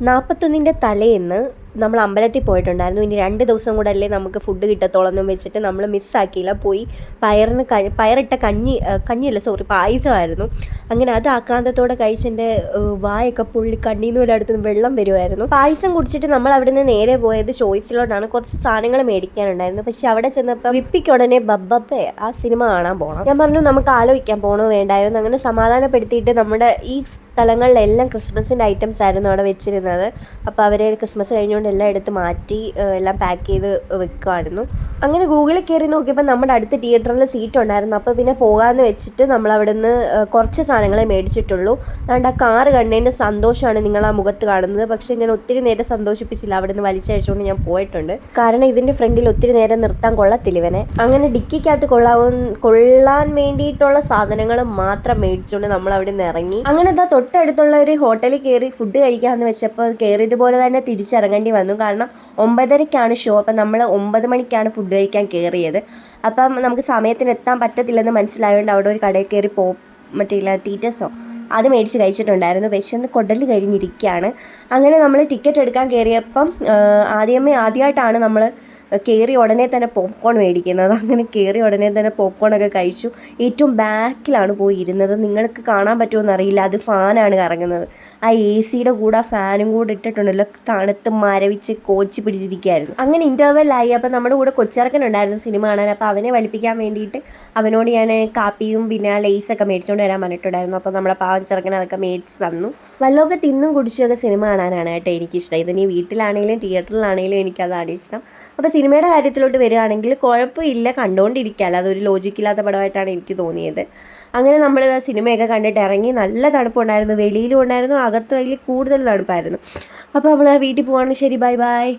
41-ന്റെ തലേന്ന് നമ്മൾ അമ്പലത്തിൽ പോയിട്ടുണ്ടായിരുന്നു. ഇനി 2 ദിവസം കൂടെ അല്ലേ നമുക്ക് ഫുഡ് കിട്ടത്തുള്ളൂ എന്നും വെച്ചിട്ട് നമ്മൾ മിസ്സാക്കിയില്ല. പോയി പയറിട്ട പായസമായിരുന്നു. അങ്ങനെ അത് ആക്രാന്തത്തോടെ കഴിച്ചെൻ്റെ വായൊക്കെ പുള്ളി കണ്ണീന്ന് പോലെ അടുത്ത് വെള്ളം വരുമായിരുന്നു. പായസം കുടിച്ചിട്ട് നമ്മൾ അവിടെ നിന്ന് നേരെ പോയത് ചോയ്സിലോട്ടാണ്. കുറച്ച് സാധനങ്ങൾ മേടിക്കാനുണ്ടായിരുന്നു. പക്ഷെ അവിടെ ചെന്നപ്പോൾ വിപ്പിക്ക് ഉടനെ ബബ്ബപ്പെ ആ സിനിമ കാണാൻ പോകണം. ഞാൻ പറഞ്ഞു നമുക്ക് ആലോചിക്കാൻ പോകണോ വേണ്ടായോ. അങ്ങനെ സമാധാനപ്പെടുത്തിയിട്ട് നമ്മുടെ ഈ സ്ഥലങ്ങളിലെല്ലാം ക്രിസ്മസിൻ്റെ ഐറ്റംസ് ആയിരുന്നു അവിടെ വെച്ചിരുന്നത്. അപ്പോൾ അവർ ക്രിസ്മസ് കഴിഞ്ഞുകൊണ്ട് എല്ലാം എടുത്ത് മാറ്റി എല്ലാം പാക്ക് ചെയ്ത് വെക്കുമായിരുന്നു. അങ്ങനെ ഗൂഗിളിൽ കയറി നോക്കിയപ്പോൾ നമ്മുടെ അടുത്ത് തിയേറ്ററിൽ സീറ്റ് ഉണ്ടായിരുന്നു. അപ്പോൾ പിന്നെ പോകാമെന്ന് വെച്ചിട്ട് നമ്മൾ അവിടെ നിന്ന് കുറച്ച് സാധനങ്ങളെ മേടിച്ചിട്ടുള്ളൂ. അതുകൊണ്ട് ആ കാറ് കണ്ടതിൻ്റെ സന്തോഷമാണ് നിങ്ങൾ ആ മുഖത്ത് കാണുന്നത്. പക്ഷേ ഞാൻ ഒത്തിരി നേരം സന്തോഷിപ്പിച്ചില്ല. അവിടെ നിന്ന് വലിച്ചഴിച്ചുകൊണ്ട് ഞാൻ പോയിട്ടുണ്ട്. കാരണം ഇതിൻ്റെ ഫ്രണ്ടിൽ ഒത്തിരി നേരം നിർത്താൻ കൊള്ളത്തില്ല ഇവനെ. അങ്ങനെ ഡിക്കിക്കകത്ത് കൊള്ളാൻ വേണ്ടിയിട്ടുള്ള സാധനങ്ങൾ മാത്രം മേടിച്ചുകൊണ്ട് നമ്മൾ അവിടെ നിന്ന് ഇറങ്ങി. അങ്ങനെ തൊട്ടടുത്തുള്ള ഒരു ഹോട്ടലിൽ കയറി ഫുഡ് കഴിക്കാമെന്ന് വെച്ചപ്പോൾ കയറിയതുപോലെ തന്നെ തിരിച്ചിറങ്ങേണ്ടി വന്നു. കാരണം 9:30ക്കാണ് ഷോ. അപ്പം നമ്മൾ 9 മണിക്കാണ് ഫുഡ് കഴിക്കാൻ കയറിയത്. അപ്പം നമുക്ക് സമയത്തിന് എത്താൻ പറ്റത്തില്ലെന്ന് മനസ്സിലായതുകൊണ്ട് അവിടെ ഒരു കടയിൽ കയറി മറ്റേ ടീറ്റസോ അത് മേടിച്ച് കഴിച്ചിട്ടുണ്ടായിരുന്നു. വിശന്ന് കൊടല് കഴിഞ്ഞിരിക്കുകയാണ്. അങ്ങനെ നമ്മൾ ടിക്കറ്റ് എടുക്കാൻ കയറിയപ്പം ആദ്യമായിട്ടാണ് നമ്മൾ കയറി ഉടനെ തന്നെ പോപ്കോൺ മേടിക്കുന്നത്. അങ്ങനെ കയറി ഉടനെ തന്നെ പോപ്കോണൊക്കെ കഴിച്ചു. ഏറ്റവും ബാക്കിലാണ് പോയി ഇരുന്നത്. നിങ്ങൾക്ക് കാണാൻ പറ്റുമോ അറിയില്ല, അത് ഫാനാണ് കറങ്ങുന്നത്. ആ AC-യുടെ കൂടെ ആ ഫാനും കൂടെ ഇട്ടിട്ടുണ്ടല്ലോ, തണുത്ത് മരവിച്ച് കോച്ചി പിടിച്ചിരിക്കുകയായിരുന്നു. അങ്ങനെ ഇൻ്റർവെല്ലായി. അപ്പോൾ നമ്മുടെ കൂടെ കൊച്ചിറക്കനുണ്ടായിരുന്നു സിനിമ കാണാൻ. അപ്പോൾ അവനെ വലിപ്പിക്കാൻ വേണ്ടിയിട്ട് അവനോട് ഞാൻ കാപ്പിയും പിന്നെ ലേസൊക്കെ മേടിച്ചുകൊണ്ട് വരാൻ പറഞ്ഞിട്ടുണ്ടായിരുന്നു. അപ്പോൾ നമ്മുടെ പാവൻ ചെറുക്കൻ അതൊക്കെ മേടിച്ച് തന്നു. വല്ലതൊക്കെ തിന്നും കുടിച്ചൊക്കെ സിനിമ കാണാനാണ് കേട്ടോ എനിക്കിഷ്ടം. ഇതിനി വീട്ടിലാണെങ്കിലും തിയേറ്ററിലാണെങ്കിലും എനിക്കതാണ് ഇഷ്ടം. അപ്പോൾ സിനിമയുടെ കാര്യത്തിലോട്ട് വരികയാണെങ്കിൽ കുഴപ്പമില്ല, കണ്ടുകൊണ്ടിരിക്കുകയല്ല. അതൊരു ലോജിക്കില്ലാത്ത പടമായിട്ടാണ് എനിക്ക് തോന്നിയത്. അങ്ങനെ നമ്മൾ സിനിമയൊക്കെ കണ്ടിട്ട് ഇറങ്ങി. നല്ല തണുപ്പുണ്ടായിരുന്നു, വെളിയിലും ഉണ്ടായിരുന്നു, അകത്ത് വലിയ കൂടുതൽ തണുപ്പായിരുന്നു. അപ്പോൾ നമ്മൾ വീട്ടിൽ പോവാണ്. ശരി, ബൈ ബൈ.